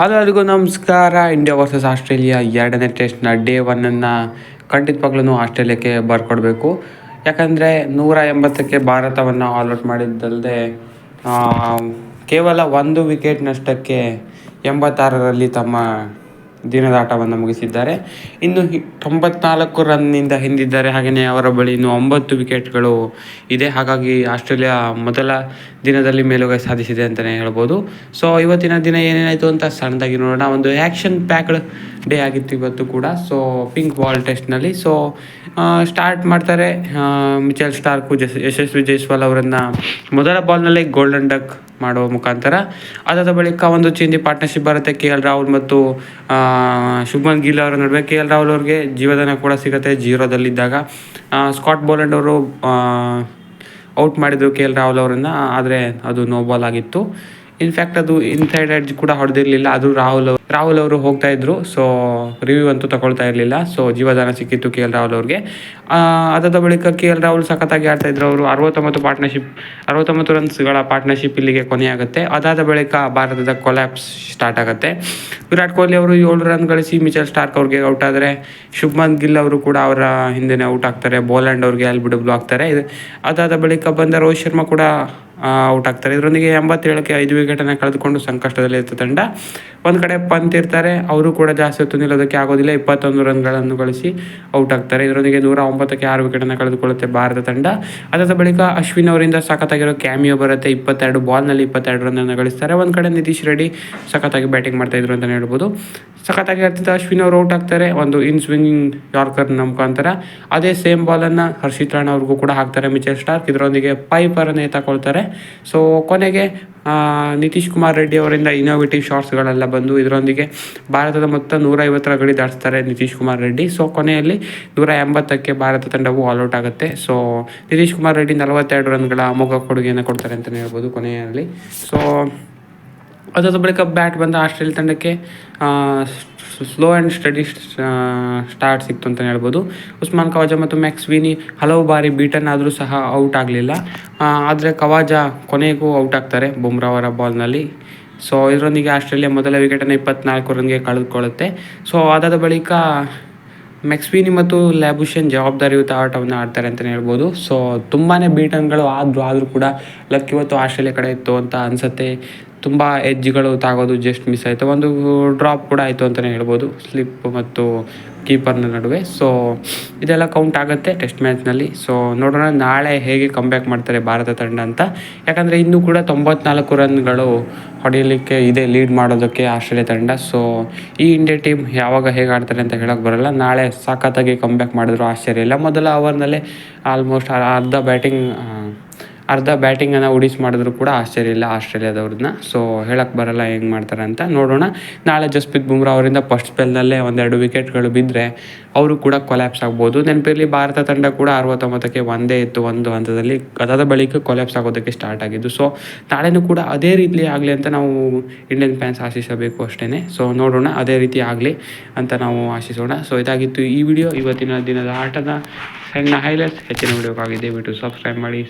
Hello ಎಲ್ರಿಗೂ ನಮಸ್ಕಾರ. India versus Australia ಎರಡನೇ ಟೆಸ್ಟ್ನ ಡೇ 1 ಖಂಡಿತವಾಗ್ಲೂ ಆಸ್ಟ್ರೇಲಿಯಾಕ್ಕೆ ಬರ್ಕೊಡ್ಬೇಕು. ಯಾಕಂದರೆ 180ಕ್ಕೆ ಭಾರತವನ್ನು ಆಲ್ಔಟ್ ಮಾಡಿದ್ದಲ್ಲದೆ ಕೇವಲ 1 ವಿಕೆಟ್ ನಷ್ಟಕ್ಕೆ 86ರಲ್ಲಿ ತಮ್ಮ ದಿನದಾಟವನ್ನು ಮುಗಿಸಿದ್ದಾರೆ. ಇನ್ನು 94 ರನ್ನಿಂದ ಹಿಂದಿದ್ದಾರೆ. ಹಾಗೆಯೇ ಅವರ ಬಳಿ ಇನ್ನು 9 ವಿಕೆಟ್ಗಳು ಇದೆ. ಹಾಗಾಗಿ ಆಸ್ಟ್ರೇಲಿಯಾ ಮೊದಲ ದಿನದಲ್ಲಿ ಮೇಲುಗೈ ಸಾಧಿಸಿದೆ ಅಂತಲೇ ಹೇಳ್ಬೋದು. ಸೊ ಇವತ್ತಿನ ದಿನ ಏನೇನಾಯಿತು ಅಂತ ಸಣ್ಣದಾಗಿ ನೋಡೋಣ. ಒಂದು ಆ್ಯಕ್ಷನ್ ಪ್ಯಾಕ್ಡ್ ಡೇ ಆಗಿತ್ತು ಇವತ್ತು ಕೂಡ. ಸೊ ಪಿಂಕ್ ಬಾಲ್ ಟೆಸ್ಟ್ನಲ್ಲಿ ಸ್ಟಾರ್ಟ್ ಮಾಡ್ತಾರೆ. ಮಿಚೆಲ್ ಸ್ಟಾರ್ಕು ಯಶಸ್ವಿ ಜೈಸ್ವಾಲ್ ಅವರನ್ನು ಮೊದಲ ಬಾಲ್ನಲ್ಲೇ ಗೋಲ್ಡನ್ ಡಕ್ ಮಾಡುವ ಮುಖಾಂತರ, ಅದಾದ ಬಳಿಕ ಒಂದು ಚೇಂಜ್ ಪಾರ್ಟ್ನರ್ಶಿಪ್ ಬರುತ್ತೆ KL ರಾಹುಲ್ ಮತ್ತು ಶುಭ್ಮನ್ ಗಿಲ್ ಅವರ ನಡುವೆ. KL ರಾಹುಲ್ ಅವ್ರಿಗೆ ಜೀವದಾನ ಕೂಡ ಸಿಗುತ್ತೆ 0ದಲ್ಲಿದ್ದಾಗ. ಸ್ಕಾಟ್ ಬೋಲೆಂಡ್ ಅವರು ಔಟ್ ಮಾಡಿದರು KL ರಾಹುಲ್ ಅವರನ್ನು, ಆದರೆ ಅದು ನೋ ಬಾಲ್ ಆಗಿತ್ತು. ಇನ್ಫ್ಯಾಕ್ಟ್ ಅದು ಇನ್ಸೈಡ್ ಎಡ್ಜ್ ಕೂಡ ಹೊಡೆದಿರಲಿಲ್ಲ. ಅದು ರಾಹುಲ್ ಅವರು ಹೋಗ್ತಾ ಇದ್ರು. ಸೊ ರಿವ್ಯೂ ಅಂತೂ ತಗೊಳ್ತಾ ಇರಲಿಲ್ಲ. ಸೊ ಜೀವದಾನ ಸಿಕ್ಕಿತ್ತು KL ರಾಹುಲ್ ಅವ್ರಿಗೆ. ಅದಾದ ಬಳಿಕ KL ರಾಹುಲ್ ಸಖತ್ತಾಗಿ ಆಡ್ತಾಯಿದ್ರು. ಅವರು 69 ರನ್ಸ್ಗಳ ಪಾರ್ಟ್ನರ್ಶಿಪ್ ಇಲ್ಲಿಗೆ ಕೊನೆಯಾಗುತ್ತೆ. ಅದಾದ ಬಳಿಕ ಭಾರತದ ಕೊಲ್ಯಾಪ್ಸ್ ಸ್ಟಾರ್ಟ್ ಆಗುತ್ತೆ. ವಿರಾಟ್ ಕೊಹ್ಲಿ ಅವರು 7 ರನ್ ಗಳಿಸಿ ಮಿಚೆಲ್ ಸ್ಟಾರ್ಕ್ ಅವ್ರಿಗೆ ಔಟ್ ಆದರೆ, ಶುಭ್ಮನ್ ಗಿಲ್ ಅವರು ಕೂಡ ಅವರ ಹಿಂದೆನೇ ಔಟ್ ಆಗ್ತಾರೆ. ಬೋಲ್ಯಾಂಡ್ ಅವ್ರಿಗೆ LBW ಆಗ್ತಾರೆ. ಅದಾದ ಬಳಿಕ ಬಂದ ರೋಹಿತ್ ಶರ್ಮಾ ಕೂಡ ಔಟ್ ಆಗ್ತಾರೆ. ಇದರೊಂದಿಗೆ 87ಕ್ಕೆ 5 ವಿಕೆಟನ್ನು ಕಳೆದುಕೊಂಡು ಸಂಕಷ್ಟದಲ್ಲಿರುತ್ತೆ ತಂಡ. ಒಂದು ಕಡೆ ಪಂತ್ ಇರ್ತಾರೆ, ಅವರು ಕೂಡ ಜಾಸ್ತಿ ಹೊತ್ತು ನಿಲ್ಲೋದಕ್ಕೆ ಆಗೋದಿಲ್ಲ. 21 ರನ್ಗಳನ್ನು ಗಳಿಸಿ ಔಟ್ ಆಗ್ತಾರೆ. ಇದರೊಂದಿಗೆ 109ಕ್ಕೆ 6 ವಿಕೆಟನ್ನು ಕಳೆದುಕೊಳ್ಳುತ್ತೆ ಭಾರತ ತಂಡ. ಅದಾದ ಬಳಿಕ ಅಶ್ವಿನ್ ಅವರಿಂದ ಸಖತ್ತಾಗಿರೋ ಕ್ಯಾಮಿಯೋ ಬರುತ್ತೆ. 22 ಬಾಲ್ನಲ್ಲಿ 22 ರನ್ನನ್ನು ಗಳಿಸ್ತಾರೆ. ಒಂದು ಕಡೆ ನಿತೀಶ್ ರೆಡ್ಡಿ ಸಖತ್ತಾಗಿ ಬ್ಯಾಟಿಂಗ್ ಮಾಡ್ತಾಯಿದ್ರು ಅಂತಲೇ ಹೇಳ್ಬೋದು. ಸಖತ್ತಾಗಿ ಆಡ್ತಿದ್ದ ಅಶ್ವಿನ್ ಅವರು ಔಟ್ ಆಗ್ತಾರೆ ಒಂದು ಇನ್ ಸ್ವಿಂಗಿಂಗ್ ಯಾರ್ಕರ್ನ ಮುಖಾಂತರ. ಅದೇ ಸೇಮ್ ಬಾಲನ್ನು ಹರ್ಷಿತ್ ರಾಣಾ ಅವ್ರಿಗೂ ಕೂಡ ಹಾಕ್ತಾರೆ ಮಿಚೆಲ್ ಸ್ಟಾರ್ಕ್. ಇದರೊಂದಿಗೆ ಪೈಪರನ್ನು ಎತ್ತಕೊಳ್ತಾರೆ. ಸೊ ಕೊನೆಗೆ ನಿತೀಶ್ ಕುಮಾರ್ ರೆಡ್ಡಿ ಅವರಿಂದ ಇನೋವೇಟಿವ್ ಶಾಟ್ಸ್ಗಳೆಲ್ಲ ಬಂದು ಇದರೊಂದಿಗೆ ಭಾರತದ ಮೊತ್ತ 150ರ ಗಡಿ ದಾಟಿಸ್ತಾರೆ ನಿತೀಶ್ ಕುಮಾರ್ ರೆಡ್ಡಿ. ಸೊ ಕೊನೆಯಲ್ಲಿ 180ಕ್ಕೆ ಭಾರತ ತಂಡವು ಆಲ್ಔಟ್ ಆಗುತ್ತೆ. ಸೊ ನಿತೀಶ್ ಕುಮಾರ್ ರೆಡ್ಡಿ 42 ರನ್ಗಳ ಅಮೋಘ ಕೊಡುಗೆಯನ್ನು ಕೊಡ್ತಾರೆ ಅಂತಲೇ ಹೇಳ್ಬೋದು ಕೊನೆಯಲ್ಲಿ. ಸೊ ಅದಾದ ಬಳಿಕ ಬ್ಯಾಟ್ ಬಂದ ಆಸ್ಟ್ರೇಲಿಯಾ ತಂಡಕ್ಕೆ ಸ್ಲೋ ಆ್ಯಂಡ್ ಸ್ಟಡಿ ಸ್ಟಾರ್ಟ್ ಸಿಕ್ತು ಅಂತಲೇ ಹೇಳ್ಬೋದು. ಉಸ್ಮಾನ್ ಖವಾಜಾ ಮತ್ತು ಮ್ಯಾಕ್ಸ್ ವೀನಿ ಹಲವು ಬಾರಿ ಬೀಟನ್ ಆದರೂ ಸಹ ಔಟ್ ಆಗಲಿಲ್ಲ. ಆದರೆ ಖವಾಜಾ ಕೊನೆಗೂ ಔಟ್ ಆಗ್ತಾರೆ ಬುಮ್ರಾ ಅವರ ಬಾಲ್ನಲ್ಲಿ. ಸೊ ಇದರೊಂದಿಗೆ ಆಸ್ಟ್ರೇಲಿಯಾ ಮೊದಲ ವಿಕೆಟನ್ನು 24 ರನ್ಗೆ ಕಳೆದುಕೊಳ್ಳುತ್ತೆ. ಸೊ ಅದಾದ ಬಳಿಕ ಮ್ಯಾಕ್ಸ್ವೀನಿ ಮತ್ತು ಲ್ಯಾಬುಷನ್ ಜವಾಬ್ದಾರಿಯುತ ಆಟವನ್ನು ಆಡ್ತಾರೆ ಅಂತಲೇ ಹೇಳ್ಬೋದು. ಸೊ ತುಂಬಾ ಬೀಟನ್ಗಳು ಆದರೂ ಕೂಡ ಲಕ್ ಇವತ್ತು ಆಸ್ಟ್ರೇಲಿಯಾ ಕಡೆ ಇತ್ತು ಅಂತ ಅನಿಸುತ್ತೆ. ತುಂಬ ಎಡ್ಜ್ಗಳು ತಾಗೋದು ಜಸ್ಟ್ ಮಿಸ್ ಆಯಿತು. ಒಂದು ಡ್ರಾಪ್ ಕೂಡ ಆಯಿತು ಅಂತಲೇ ಹೇಳ್ಬೋದು ಸ್ಲಿಪ್ ಮತ್ತು ಕೀಪರ್ನ ನಡುವೆ. ಸೊ ಇದೆಲ್ಲ ಕೌಂಟ್ ಆಗುತ್ತೆ ಟೆಸ್ಟ್ ಮ್ಯಾಚ್ನಲ್ಲಿ. ಸೊ ನೋಡೋಣ ನಾಳೆ ಹೇಗೆ ಕಂಬ್ಯಾಕ್ ಮಾಡ್ತಾರೆ ಭಾರತ ತಂಡ ಅಂತ. ಯಾಕಂದರೆ ಇನ್ನೂ ಕೂಡ 94 ರನ್ಗಳು ಹೊಡೆಯಲಿಕ್ಕೆ ಇದೆ ಲೀಡ್ ಮಾಡೋದಕ್ಕೆ ಆಸ್ಟ್ರೇಲಿಯಾ ತಂಡ. ಸೊ ಈ ಇಂಡಿಯಾ ಟೀಮ್ ಯಾವಾಗ ಹೇಗೆ ಆಡ್ತಾರೆ ಅಂತ ಹೇಳೋಕ್ಕೆ ಬರೋಲ್ಲ. ನಾಳೆ ಸಖತ್ತಾಗಿ ಕಂಬ್ಯಾಕ್ ಮಾಡಿದ್ರು ಆಶ್ಚರ್ಯ ಇಲ್ಲ. ಮೊದಲ ಓವರ್ನಲ್ಲೇ ಆಲ್ಮೋಸ್ಟ್ ಅರ್ಧ ಬ್ಯಾಟಿಂಗನ್ನು ಉಡಿಸಿ ಮಾಡಿದ್ರು ಕೂಡ ಆಶ್ಚರ್ಯ ಇಲ್ಲ ಆಸ್ಟ್ರೇಲಿಯಾದವ್ರನ್ನ. ಸೊ ಹೇಳಕ್ಕೆ ಬರೋಲ್ಲ ಹೆಂಗೆ ಮಾಡ್ತಾರೆ ಅಂತ ನೋಡೋಣ. ನಾಳೆ ಜಸ್ಪ್ರೀತ್ ಬುಮ್ರಾ ಅವರಿಂದ ಫಸ್ಟ್ ಸ್ಪೆಲ್ನಲ್ಲೇ 1-2 ವಿಕೆಟ್ಗಳು ಬಿದ್ದರೆ ಅವರು ಕೂಡ ಕೊಲ್ಯಾಪ್ಸ್ ಆಗ್ಬೋದು. ನೆನಪಿರಲಿ, ಭಾರತ ತಂಡ ಕೂಡ 69ಕ್ಕೆ ಒಂದೇ ಇತ್ತು ಒಂದು ಹಂತದಲ್ಲಿ. ಅದಾದ ಬಳಿಕ ಕೊಲ್ಯಾಪ್ಸ್ ಆಗೋದಕ್ಕೆ ಸ್ಟಾರ್ಟ್ ಆಗಿದ್ದು. ಸೊ ನಾಳೆನೂ ಕೂಡ ಅದೇ ರೀತಿ ಆಗಲಿ ಅಂತ ನಾವು ಇಂಡಿಯನ್ ಫ್ಯಾನ್ಸ್ ಆಶಿಸಬೇಕು ಅಷ್ಟೇ. ಸೊ ನೋಡೋಣ ಅದೇ ರೀತಿ ಆಗಲಿ ಅಂತ ನಾವು ಆಶಿಸೋಣ. ಸೊ ಇದಾಗಿತ್ತು ಈ ವಿಡಿಯೋ, ಇವತ್ತಿನ ದಿನದ ಆಟದ ಸಣ್ಣ ಹೈಲೈಟ್ಸ್. ಹೆಚ್ಚಿನ ವಿಡಿಯೋಕ್ಕಾಗಿ ದಯವಿಟ್ಟು ಸಬ್ಸ್ಕ್ರೈಬ್ ಮಾಡಿ.